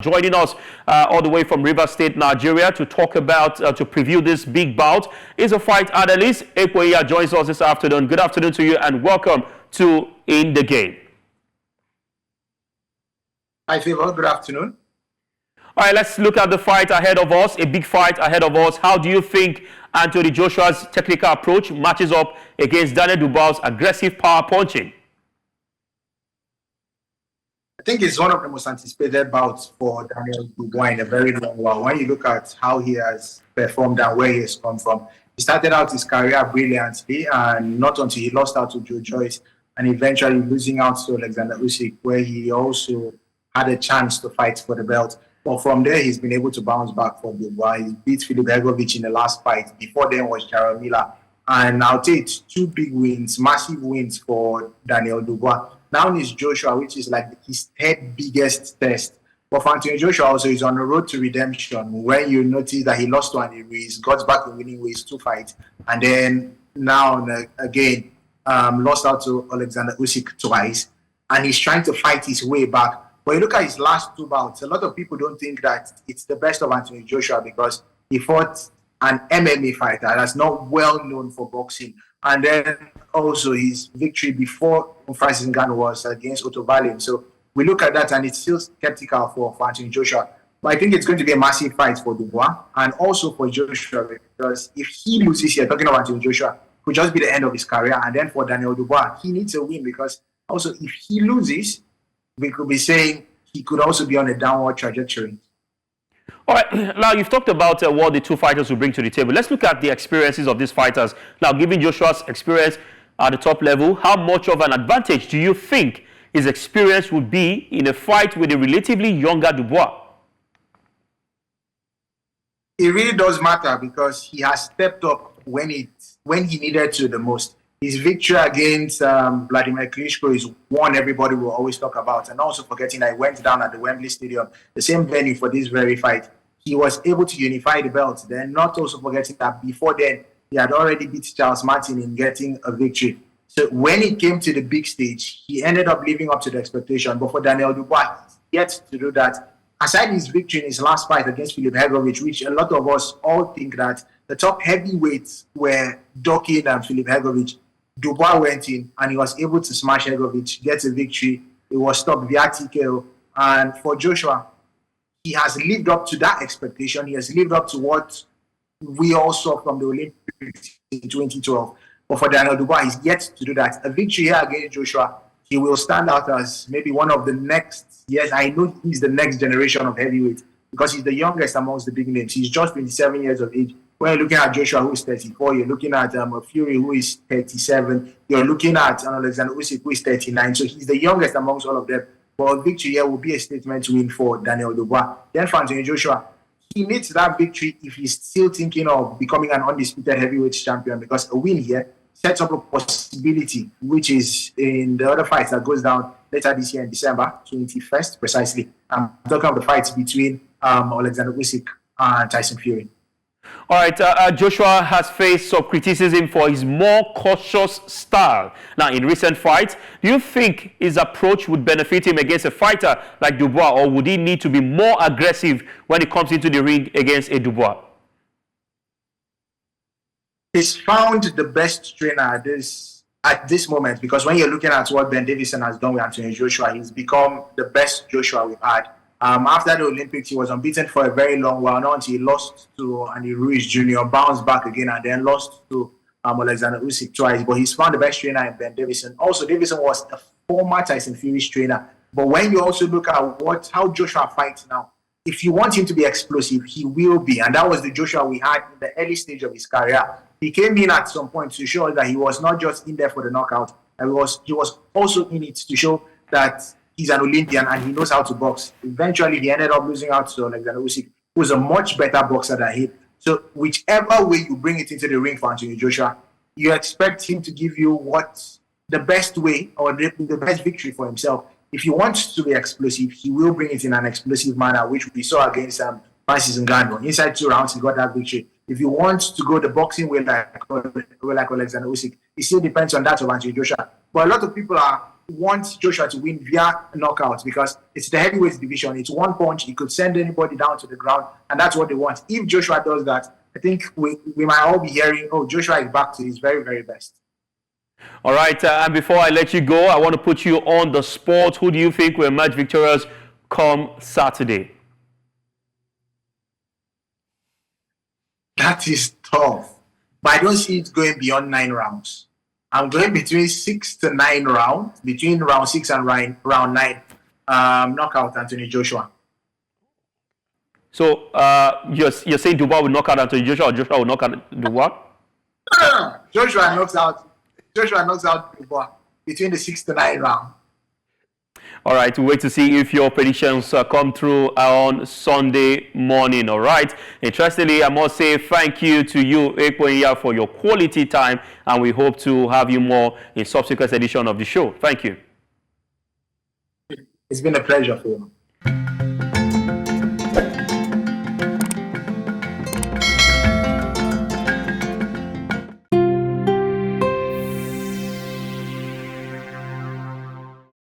Joining us all the way from Rivers State, Nigeria, to talk about, to preview this big bout is a fight analyst. Ekpo Nya joins us this afternoon. Good afternoon to you and welcome to In the Game. Hi, Favor. Good afternoon. All right, let's look at the fight ahead of us, a big fight ahead of us. How do you think Anthony Joshua's technical approach matches up against Daniel Dubois' aggressive power punching? I think it's one of the most anticipated bouts for Daniel Dubois in a very long while. When you look at how he has performed and where he has come from, he started out his career brilliantly, and not until he lost out to Joe Joyce and eventually losing out to Alexander Usyk, where he also had a chance to fight for the belt. But from there, he's been able to bounce back for Dubois. He beat Filip Hrgovic in the last fight. Before then was Jarrell Miller. And I'll tell you, it's two big wins, massive wins for Daniel Dubois. Now is Joshua, which is like his third biggest test. But for Anthony Joshua also is on the road to redemption. When you notice that he lost to Andy Ruiz, got back in winning ways to fight, and then now again lost out to Alexander Usyk twice, and he's trying to fight his way back. But you look at his last two bouts, a lot of people don't think that it's the best of Anthony Joshua because he fought an MMA fighter that's not well known for boxing. And then also his victory before Francis Ngannou was against Otto Wallin. So we look at that and it's still skeptical for Anthony Joshua. But I think it's going to be a massive fight for Dubois and also for Joshua, because if he loses here, talking about Anthony Joshua, it could just be the end of his career. And then for Daniel Dubois, he needs a win because also if he loses, we could be saying he could also be on a downward trajectory. All right, now you've talked about what the two fighters will bring to the table. Let's look at the experiences of these fighters. Now, given Joshua's experience at the top level, how much of an advantage do you think his experience would be in a fight with a relatively younger Dubois? It really does matter because he has stepped up when he needed to the most. His victory against Vladimir Klitschko is one everybody will always talk about. And also forgetting that he went down at the Wembley Stadium, the same venue for this very fight. He was able to unify the belts. Then not also forgetting that before then, he had already beat Charles Martin in getting a victory. So when it came to the big stage, he ended up living up to the expectation. But for Daniel Dubois, he's yet to do that. Aside his victory in his last fight against Filip Hrgovic, which a lot of us all think that the top heavyweights were Dokin and Filip Hrgovic, Dubois went in and he was able to smash Hrgovic, get a victory. It was stopped via TKO. And for Joshua, he has lived up to that expectation. He has lived up to what we all saw from the Olympics in 2012. But for Daniel Dubois, he's yet to do that. A victory here against Joshua, he will stand out as maybe one of the next, yes, I know he's the next generation of heavyweight because he's the youngest amongst the big names. He's just 27 years of age. When you're looking at Joshua, who is 34, you're looking at Fury, who is 37, you're looking at Alexander Usyk, who is 39. So he's the youngest amongst all of them. But a victory here will be a statement win for Daniel Dubois. Then for Anthony Joshua, he needs that victory if he's still thinking of becoming an undisputed heavyweight champion, because a win here sets up a possibility, which is in the other fight that goes down later this year in December 21st, precisely. I'm talking about the fights between Alexander Usyk and Tyson Fury. All right, Joshua has faced some criticism for his more cautious style. Now, in recent fights, do you think his approach would benefit him against a fighter like Dubois, or would he need to be more aggressive when he comes into the ring against a Dubois? He's found the best trainer at this moment, because when you're looking at what Ben Davison has done with Anthony Joshua, he's become the best Joshua we've had. After the Olympics, he was unbeaten for a very long while, not until he lost to Andy Ruiz Jr., bounced back again, and then lost to Alexander Usyk twice. But he's found the best trainer in Ben Davison. Also, Davison was a former Tyson Fury's trainer. But when you also look at how Joshua fights now, if you want him to be explosive, he will be. And that was the Joshua we had in the early stage of his career. He came in at some point to show that he was not just in there for the knockout, and he was also in it to show that he's an Olympian and he knows how to box. Eventually, he ended up losing out to Alexander Usyk, who's a much better boxer than him. So whichever way you bring it into the ring for Anthony Joshua, you expect him to give you what's the best way or the best victory for himself. If he wants to be explosive, he will bring it in an explosive manner, which we saw against Francis Ngannou. Inside 2 rounds, he got that victory. If you want to go the boxing way like Alexander Usyk, it still depends on that of Anthony Joshua. But a lot of people are want Joshua to win via knockouts because it's the heavyweight division. It's one punch. He could send anybody down to the ground, and that's what they want. If Joshua does that, I think we might all be hearing, oh, Joshua is back to his very, very best. All right, and before I let you go, I want to put you on the spot. Who do you think will emerge victorious come Saturday? That is tough. But I don't see it going beyond 9 rounds. I'm going between 6 to 9 rounds, between round 6 and round 9. Knockout Anthony Joshua. So you're saying Dubois will knock out Anthony Joshua, or Joshua will knock out Dubois? Joshua knocks out Dubois between the 6 to 9 round. All right, we wait to see if your predictions come through on Sunday morning. All right. Interestingly, I must say thank you to you, Ekpo Nya, for your quality time, and we hope to have you more in subsequent edition of the show. Thank you. It's been a pleasure for you.